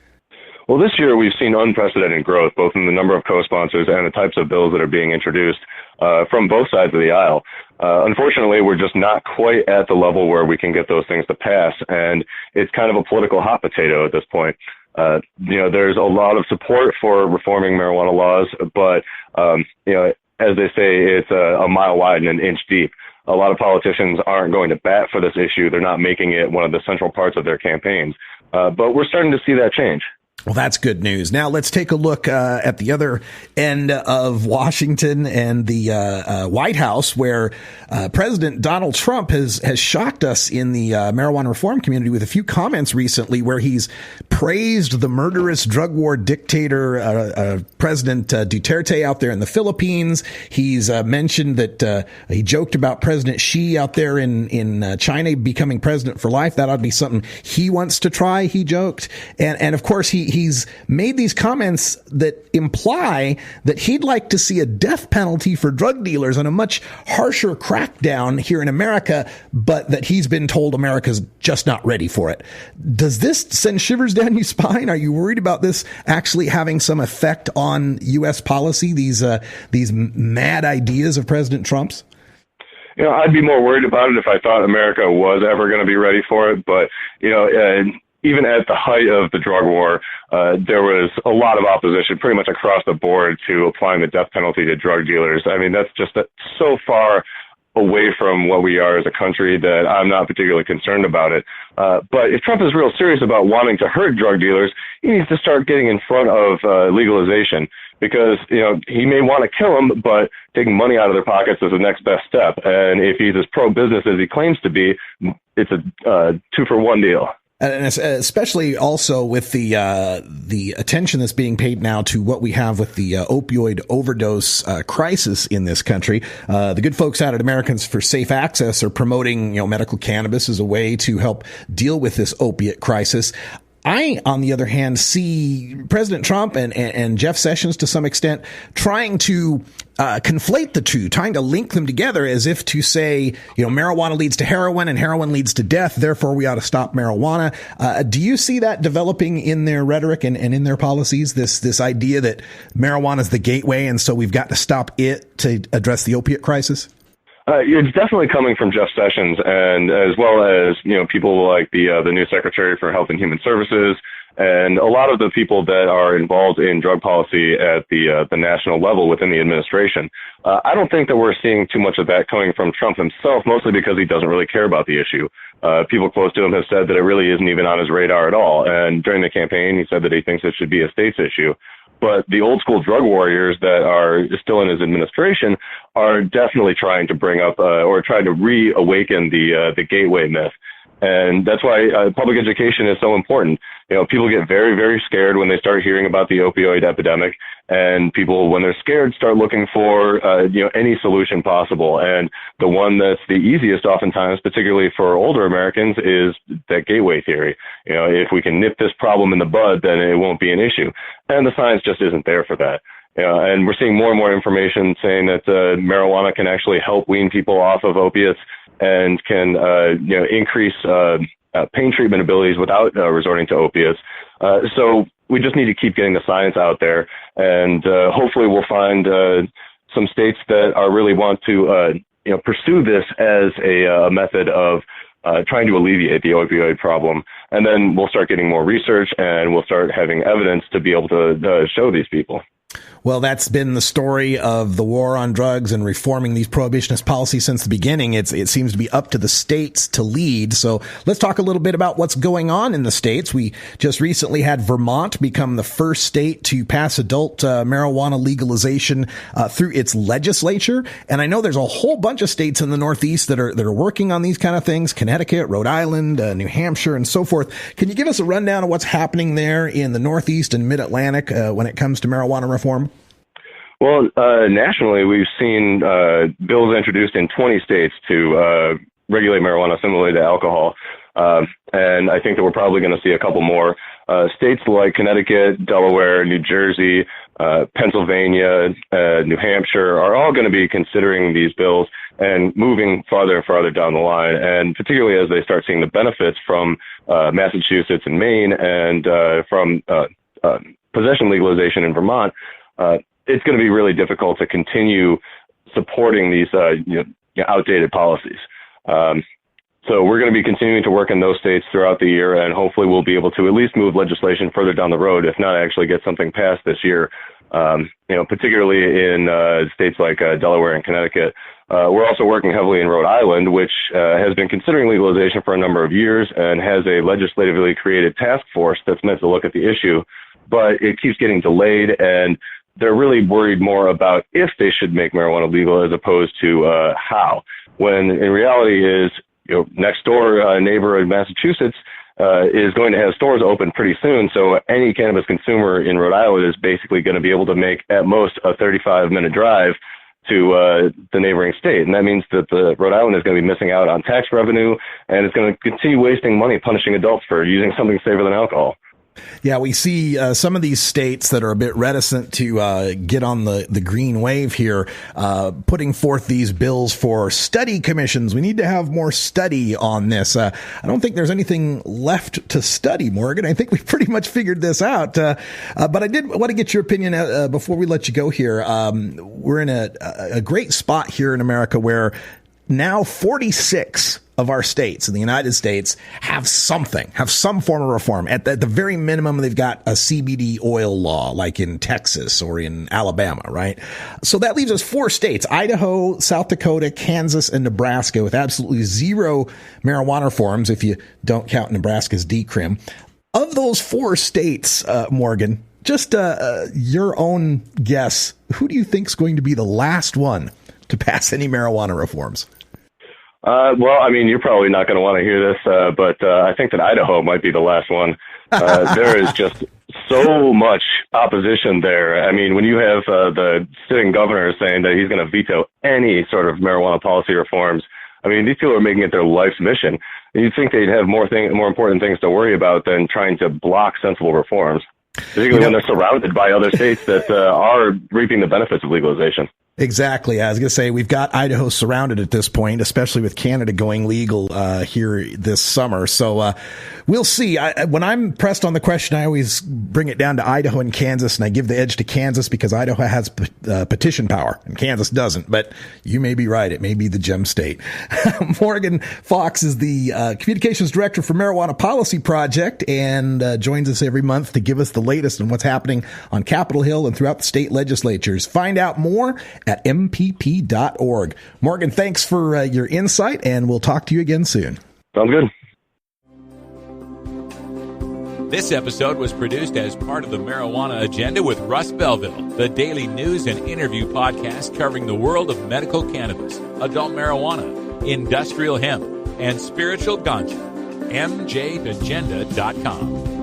Well, this year we've seen unprecedented growth, both in the number of co-sponsors and the types of bills that are being introduced from both sides of the aisle. Unfortunately, we're just not quite at the level where we can get those things to pass, and it's kind of a political hot potato at this point. You know, there's a lot of support for reforming marijuana laws, but, you know, as they say, it's a mile wide and an inch deep. A lot of politicians aren't going to bat for this issue. They're not making it one of the central parts of their campaigns. But we're starting to see that change. Well, that's good news. Now let's take a look at the other end of Washington and the White House, where President Donald Trump has shocked us in the marijuana reform community with a few comments recently where he's praised the murderous drug war dictator, President Duterte out there in the Philippines. He's mentioned that he joked about President Xi out there in China becoming president for life. That ought to be something he wants to try, he joked. And of course, he's made these comments that imply that he'd like to see a death penalty for drug dealers and a much harsher crackdown here in America, but that he's been told America's just not ready for it. Does this send shivers down your spine? Are you worried about this actually having some effect on U.S. policy, these mad ideas of President Trump's? You know, I'd be more worried about it if I thought America was ever going to be ready for it. But, you know, even at the height of the drug war, there was a lot of opposition pretty much across the board to applying the death penalty to drug dealers. I mean, that's just so far away from what we are as a country that I'm not particularly concerned about it. But if Trump is real serious about wanting to hurt drug dealers, he needs to start getting in front of legalization, because, you know, he may want to kill them, but taking money out of their pockets is the next best step. And if he's as pro-business as he claims to be, it's a 2-for-1 deal. And especially also with the attention that's being paid now to what we have with the opioid overdose crisis in this country. The good folks out at Americans for Safe Access are promoting, you know, medical cannabis as a way to help deal with this opiate crisis. I, on the other hand, see President Trump and Jeff Sessions to some extent trying to conflate the two, trying to link them together as if to say, you know, marijuana leads to heroin and heroin leads to death, therefore we ought to stop marijuana. Do you see that developing in their rhetoric and in their policies, this idea that marijuana is the gateway and so we've got to stop it to address the opiate crisis? It's definitely coming from Jeff Sessions, and as well as, you know, people like the new Secretary for Health and Human Services, and a lot of the people that are involved in drug policy at the national level within the administration. I don't think that we're seeing too much of that coming from Trump himself, mostly because he doesn't really care about the issue. People close to him have said that it really isn't even on his radar at all. And during the campaign, he said that he thinks it should be a state's issue. But the old school drug warriors that are still in his administration are definitely trying to bring up or trying to reawaken the gateway myth. And that's why public education is so important. You know, people get very, very scared when they start hearing about the opioid epidemic, and people, when they're scared, start looking for, you know, any solution possible. And the one that's the easiest oftentimes, particularly for older Americans, is that gateway theory. You know, if we can nip this problem in the bud, then it won't be an issue. And the science just isn't there for that. You know, and we're seeing more and more information saying that marijuana can actually help wean people off of opiates and can, you know, increase pain treatment abilities without resorting to opiates. So we just need to keep getting the science out there, and hopefully we'll find some states that are really want to pursue this as a method of trying to alleviate the opioid problem. And then we'll start getting more research, and we'll start having evidence to be able to show these people. Well, that's been the story of the war on drugs and reforming these prohibitionist policies since the beginning. It seems to be up to the states to lead. So let's talk a little bit about what's going on in the states. We just recently had Vermont become the first state to pass adult marijuana legalization through its legislature. And I know there's a whole bunch of states in the Northeast that are working on these kind of things: Connecticut, Rhode Island, New Hampshire, and so forth. Can you give us a rundown of what's happening there in the Northeast and Mid-Atlantic when it comes to marijuana reform? Well, nationally, we've seen bills introduced in 20 states to regulate marijuana similarly to alcohol. And I think that we're probably going to see a couple more. States like Connecticut, Delaware, New Jersey, Pennsylvania, New Hampshire are all going to be considering these bills and moving farther and farther down the line. And particularly as they start seeing the benefits from Massachusetts and Maine and from possession legalization in Vermont, it's going to be really difficult to continue supporting these outdated policies. So we're going to be continuing to work in those states throughout the year, and hopefully we'll be able to at least move legislation further down the road, if not actually get something passed this year. Particularly in states like Delaware and Connecticut. We're also working heavily in Rhode Island, which has been considering legalization for a number of years and has a legislatively created task force that's meant to look at the issue, but it keeps getting delayed, and they're really worried more about if they should make marijuana legal as opposed to how. When in reality is, next door neighbor in Massachusetts is going to have stores open pretty soon. So any cannabis consumer in Rhode Island is basically going to be able to make at most a 35-minute drive to the neighboring state. And that means that the Rhode Island is going to be missing out on tax revenue, and it's going to continue wasting money punishing adults for using something safer than alcohol. Yeah, we see some of these states that are a bit reticent to get on the green wave here, putting forth these bills for study commissions. We need to have more study on this. I don't think there's anything left to study, Morgan. I think we've pretty much figured this out. But I did want to get your opinion before we let you go here. We're in a great spot here in America where now 46 of our states in the United States have some form of reform. At the very minimum, they've got a CBD oil law, like in Texas or in Alabama, right? So that leaves us 4 states: Idaho, South Dakota, Kansas, and Nebraska, with absolutely zero marijuana reforms, if you don't count Nebraska's decrim. Of those 4 states, Morgan, just your own guess, who do you think is going to be the last one to pass any marijuana reforms? Well, I mean, you're probably not going to want to hear this, but I think that Idaho might be the last one. There is just so much opposition there. I mean, when you have the sitting governor saying that he's going to veto any sort of marijuana policy reforms, I mean, these people are making it their life's mission. You'd think they'd have more important things to worry about than trying to block sensible reforms, particularly when they're surrounded by other states that are reaping the benefits of legalization. Exactly. I was going to say, we've got Idaho surrounded at this point, especially with Canada going legal here this summer. So we'll see. When I'm pressed on the question, I always bring it down to Idaho and Kansas, and I give the edge to Kansas because Idaho has petition power and Kansas doesn't. But you may be right. It may be the gem state. Morgan Fox is the communications director for Marijuana Policy Project and joins us every month to give us the latest on what's happening on Capitol Hill and throughout the state legislatures. Find out more at mpp.org. Morgan, thanks for your insight, and we'll talk to you again soon. Sounds good. This episode was produced as part of the Marijuana Agenda with Russ Belville, the daily news and interview podcast covering the world of medical cannabis, adult marijuana, industrial hemp, and spiritual ganja. MJAgenda.com.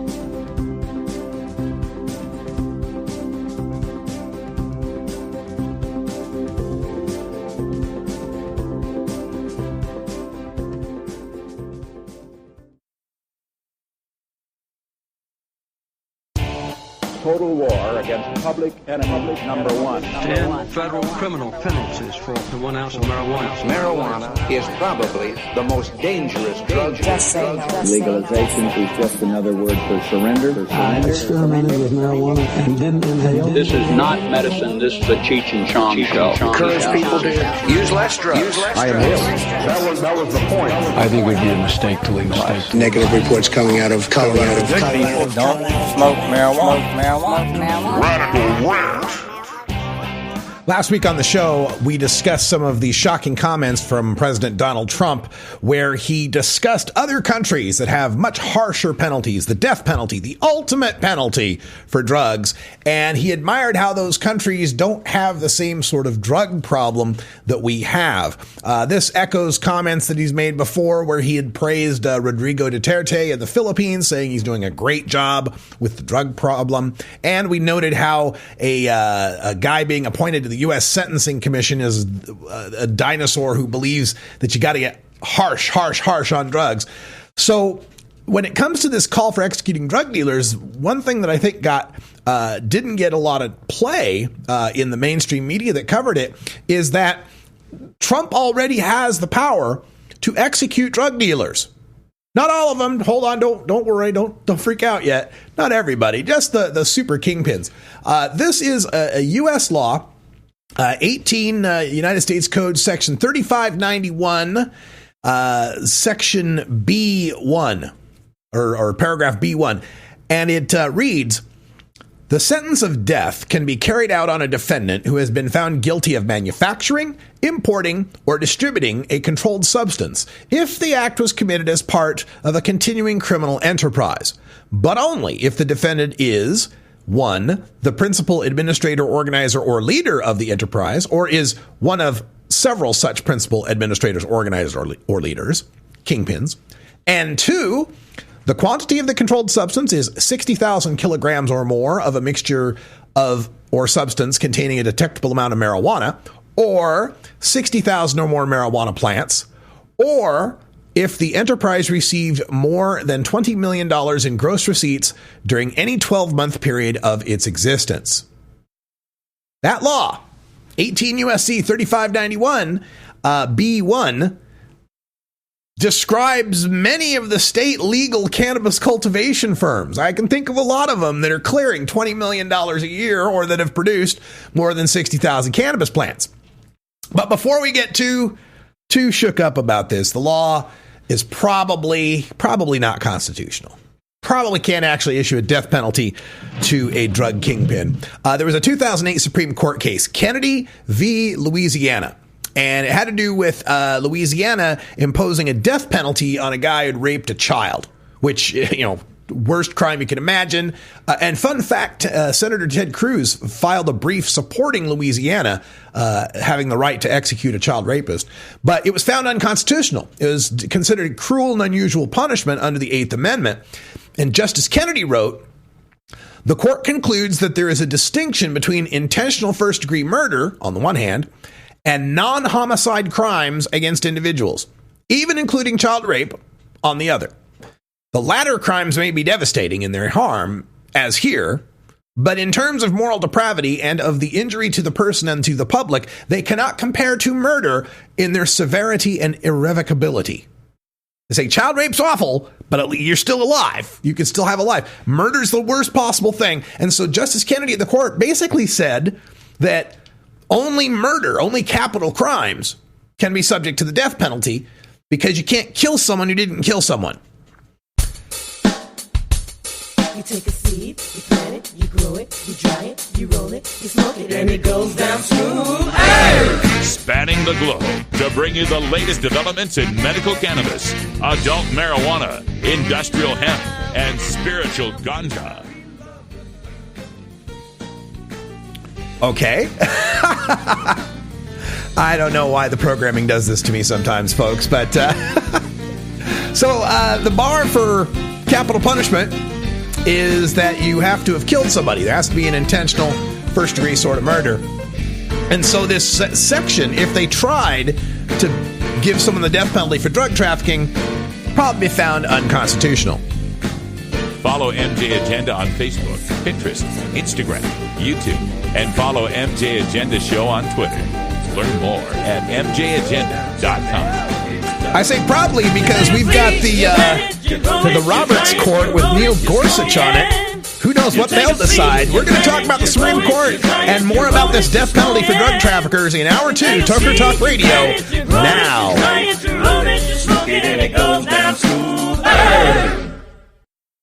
total war against public enemy number one. 10 federal criminal penalties for the 1 ounce of marijuana. Marijuana is probably the most dangerous drug. Legalization is just another word for surrender. I experimented with marijuana and didn't inhale. This is not medicine. This is a Cheech and Chong show. Encourage people to use less drugs. I am ill. That was the point. I think it would be a mistake to legalize. Negative reports coming out of Colorado. People don't smoke marijuana. Radical rant. Last week on the show, we discussed some of the shocking comments from President Donald Trump, where he discussed other countries that have much harsher penalties, the death penalty, the ultimate penalty for drugs. And he admired how those countries don't have the same sort of drug problem that we have. This echoes comments that he's made before, where he had praised Rodrigo Duterte in the Philippines, saying he's doing a great job with the drug problem. And we noted how a guy being appointed to the U.S. Sentencing Commission is a dinosaur who believes that you got to get harsh on drugs. So when it comes to this call for executing drug dealers, one thing that I think didn't get a lot of play in the mainstream media that covered it is that Trump already has the power to execute drug dealers. Not all of them. Hold on. Don't worry. Don't freak out yet. Not everybody. Just the super kingpins. This is a U.S. law. 18 United States Code Section 3591, Section B1, or Paragraph B1. And it reads, the sentence of death can be carried out on a defendant who has been found guilty of manufacturing, importing, or distributing a controlled substance if the act was committed as part of a continuing criminal enterprise, but only if the defendant is 1, the principal administrator, organizer, or leader of the enterprise, or is one of several such principal administrators, organizers, or leaders, kingpins. And 2, the quantity of the controlled substance is 60,000 kilograms or more of a mixture of or substance containing a detectable amount of marijuana, or 60,000 or more marijuana plants, or if the enterprise received more than $20 million in gross receipts during any 12-month period of its existence. That law, 18 U.S.C. 3591, B1, describes many of the state legal cannabis cultivation firms. I can think of a lot of them that are clearing $20 million a year or that have produced more than 60,000 cannabis plants. But before we get too shook up about this, the law is probably not constitutional. Probably can't actually issue a death penalty to a drug kingpin. There was a 2008 Supreme Court case, Kennedy v. Louisiana, and it had to do with Louisiana imposing a death penalty on a guy who'd raped a child, which, worst crime you can imagine. And fun fact, Senator Ted Cruz filed a brief supporting Louisiana having the right to execute a child rapist, but it was found unconstitutional. It was considered cruel and unusual punishment under the 8th Amendment. And Justice Kennedy wrote, the court concludes that there is a distinction between intentional first-degree murder, on the one hand, and non-homicide crimes against individuals, even including child rape, on the other. The latter crimes may be devastating in their harm, as here, but in terms of moral depravity and of the injury to the person and to the public, they cannot compare to murder in their severity and irrevocability. They say child rape's awful, but at least you're still alive. You can still have a life. Murder's the worst possible thing. And so Justice Kennedy at the court basically said that only murder, only capital crimes can be subject to the death penalty because you can't kill someone who didn't kill someone. You take a seed, you plant it, you grow it, you dry it, you roll it, you smoke it, and it goes down smooth. Hey! Spanning the globe to bring you the latest developments in medical cannabis, adult marijuana, industrial hemp, and spiritual ganja. Okay. I don't know why the programming does this to me sometimes, folks, but so the bar for capital punishment is that you have to have killed somebody. There has to be an intentional first-degree sort of murder. And so this section, if they tried to give someone the death penalty for drug trafficking, probably be found unconstitutional. Follow MJ Agenda on Facebook, Pinterest, Instagram, YouTube, and follow MJ Agenda Show on Twitter. Learn more at mjagenda.com. I say probably because we've got the Roberts Court with Neil Gorsuch on it. Who knows what they'll decide? We're going to talk about the Supreme Court and more about this death penalty for drug traffickers in Hour 2, Tucker Talk Radio, now.